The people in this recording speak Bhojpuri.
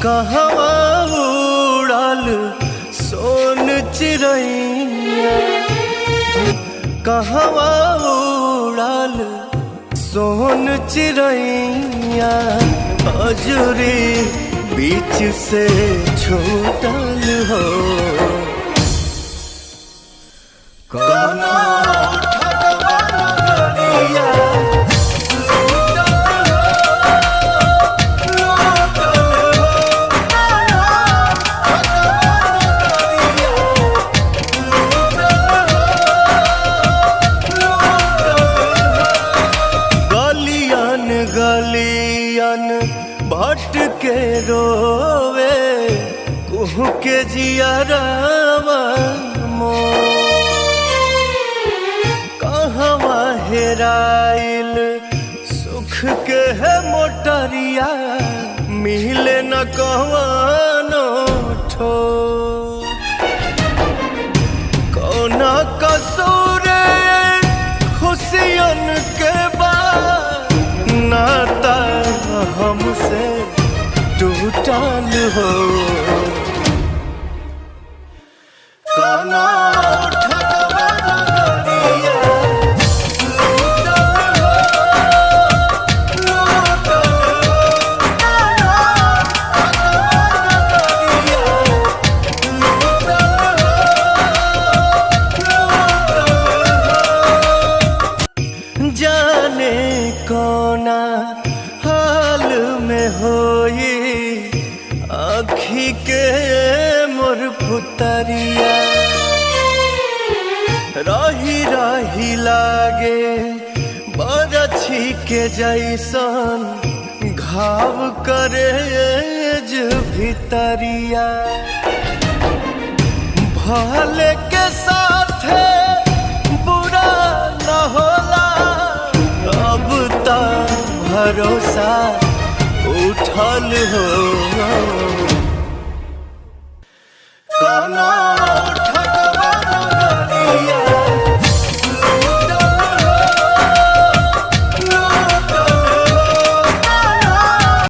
कहवा उड़ल सोन चिड़ैया, कहवा उड़ल सोन चिड़ैया, अजूरी बीच से छूटल हो। कोनो ठगवा नगरिया गलियन भटके रोवे कुहू के जियरवा मोर। कहवा हेराइल सुख के है मोटरिया, मिले न कहवानो ठोर। कौना कसूर खुशियन के नाता हमसे टूटल हो। कोनो ठगवा नगरिया जाने कोना हाल में होई आँखी के मोर पुतरिया। रही रही लागे बरछी के जैसन घाव करे भितरिया। भले के साथे बुरा न होला, अब तक भरोसा उठल हो। कोनो